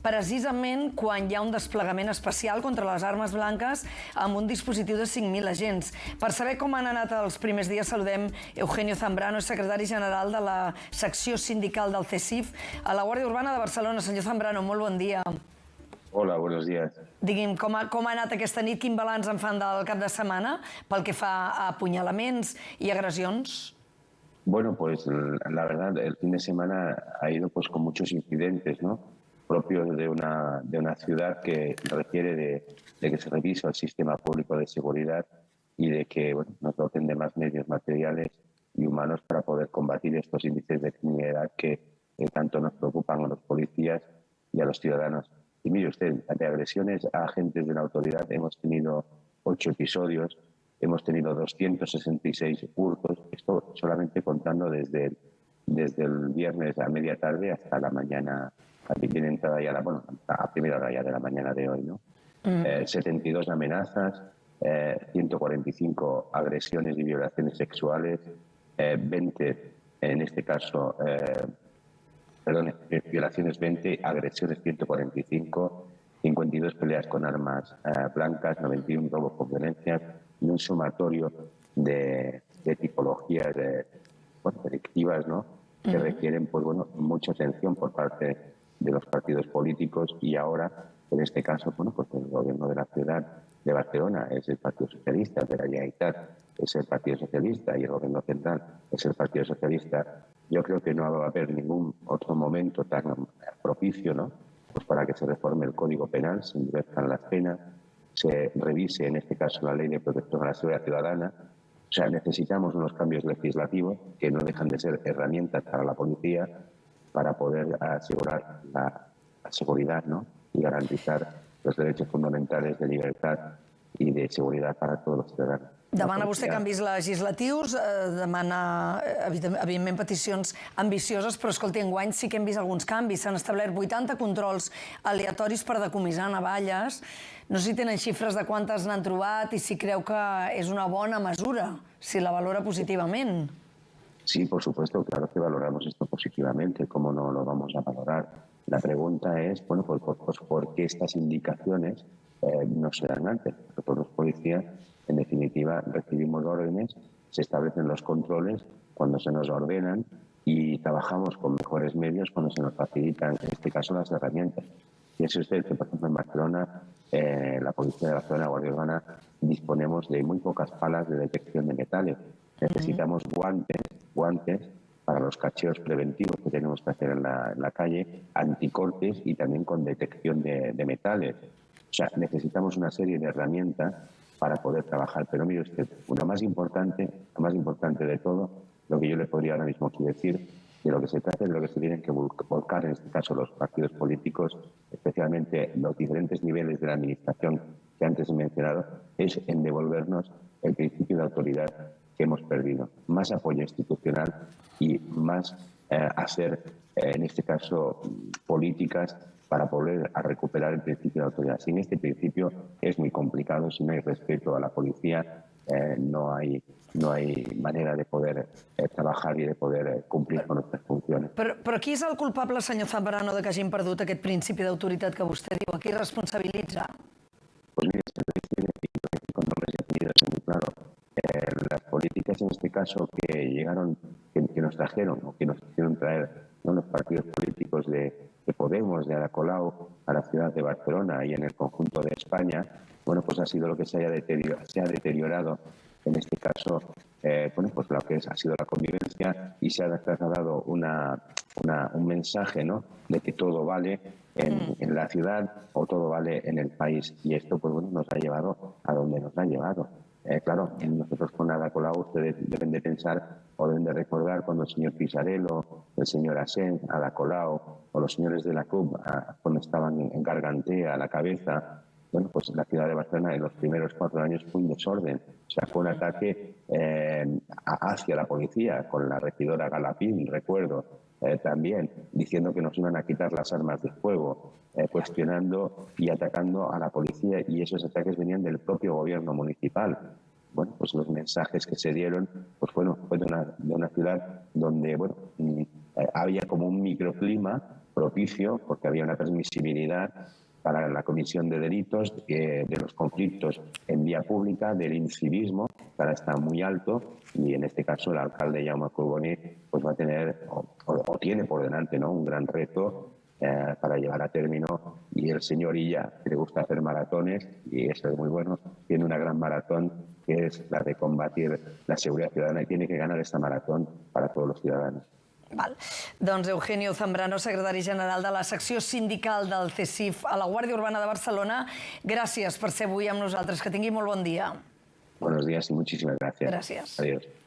Precisament quan hi ha un desplegament especial contra les armes blanques amb un dispositiu de 5.000 agents. Per saber com han anat els primers dies, saludem Eugenio Zambrano, secretari general de la secció sindical del CESIF a la Guàrdia Urbana de Barcelona. Senyor Zambrano, molt bon dia. Hola, buenos días. Digui'm, com ha anat aquesta nit? Quin balanç en fan del cap de setmana pel que fa a apunyalaments i agressions? Bueno, pues la verdad, el fin de semana ha ido pues con muchos incidentes, ¿no? Propios de una ciudad que requiere de que se revise el sistema público de seguridad y de que nos doten de más medios materiales y humanos para poder combatir estos índices de criminalidad que tanto nos preocupan a los policías y a los ciudadanos. Y mire usted, de agresiones a agentes de la autoridad hemos tenido 8 episodios, hemos tenido 266 hurtos, esto solamente contando desde el viernes a media tarde hasta la mañana, tiene entrada ya a primera hora ya de la mañana de hoy, ¿no? 72 amenazas, 145 agresiones y violaciones sexuales, 20, en este caso, violaciones 20, agresiones 145, 52 peleas con armas blancas, 91 robos con violencias y un sumatorio de tipologías delictivas, ¿no? Que requieren mucha atención por parte de los partidos políticos y ahora, en este caso, pues el gobierno de la ciudad de Barcelona es el Partido Socialista, de la Generalitat es el Partido Socialista y el gobierno central es el Partido Socialista. Yo creo que no va a haber ningún otro momento tan propicio, ¿no? Pues para que se reforme el Código Penal, se endurezcan las penas, se revise, en este caso, la Ley de Protección a la Seguridad Ciudadana. O sea, necesitamos unos cambios legislativos que no dejan de ser herramientas para la policía para poder asegurar la seguridad, ¿no? Y garantizar los derechos fundamentales de libertad y de seguridad para todos los ciudadanos. Demana vostè canvis legislatius, demana, evidentment, peticions ambicioses, però, escolti, enguany sí que hem vist alguns canvis. S'han establert 80 controls aleatoris per decomissar navalles. No sé si tenen xifres de quantes n'han trobat i si creu que és una bona mesura, si la valora positivament. Sí, por supuesto, claro que valoramos esto positivamente. ¿Cómo no lo vamos a valorar? La pregunta es, pues, ¿por qué estas indicaciones no se dan antes? Nosotros los policías, en definitiva, recibimos órdenes, se establecen los controles cuando se nos ordenan y trabajamos con mejores medios cuando se nos facilitan, en este caso, las herramientas. Piense usted que, por ejemplo, en Barcelona, la Policía de Barcelona, la Guàrdia Urbana, disponemos de muy pocas palas de detección de metales. Necesitamos guantes para los cacheos preventivos que tenemos que hacer en la calle, anticortes y también con detección de metales. O sea, necesitamos una serie de herramientas para poder trabajar. Pero mire usted, lo más importante de todo, lo que yo le podría ahora mismo aquí decir, de lo que se trata es de lo que se tienen que volcar, en este caso los partidos políticos, especialmente los diferentes niveles de la administración que antes he mencionado, es en devolvernos el principio de autoridad que hemos perdido. Más apoyo institucional y más hacer, en este caso, políticas para poder recuperar el principio de autoridad. Sin este principio es muy complicado, si no hay respeto a la policía, no hay manera de poder trabajar i de poder complir con nuestras funciones. Però qui és el culpable, senyor Zambrano, que hagin perdut aquest principi d'autoritat que vostè diu? A qui responsabilitza? Pues mire, con nombres y apellidos es muy claro. Las políticas, en este caso, que nos trajeron o que nos hicieron traer los partidos políticos de Podemos, de Ada Colau, a la ciudad de Barcelona y en el conjunto de España, pues ha sido lo que se ha deteriorado, en este caso, pues lo que ha sido la convivencia y se ha trasladado un mensaje, ¿no?, de que todo vale en la ciudad o todo vale en el país. Y esto, nos ha llevado a donde nos ha llevado. Claro, nosotros con Ada Colau ustedes deben de pensar o deben de recordar cuando el señor Pisarello, el señor Asens, Ada Colau o los señores de la CUP, cuando estaban en Gargantea a la cabeza, pues la ciudad de Barcelona en los primeros 4 años fue un desorden. O sea, fue un ataque hacia la policía, con la regidora Galapín, recuerdo, también diciendo que nos iban a quitar las armas de fuego, cuestionando y atacando a la policía, y esos ataques venían del propio gobierno municipal. Pues los mensajes que se dieron fue de una ciudad donde había como un microclima propicio porque había una permisibilidad para la comisión de delitos, de los conflictos en vía pública, del incivismo, que ahora está muy alto, y en este caso el alcalde Jaume Carboni pues va a tener, o tiene por delante, ¿no?, un gran reto para llevar a término, y el señor Illa, que le gusta hacer maratones, y eso es muy bueno, tiene una gran maratón que es la de combatir la seguridad ciudadana, y tiene que ganar esta maratón para todos los ciudadanos. Val. Doncs Eugenio Zambrano, secretari general de la secció sindical del CESIF a la Guàrdia Urbana de Barcelona, gràcies per ser avui amb nosaltres. Que tingui molt bon dia. Buenos días y muchísimas gracias. Gracias. Adiós.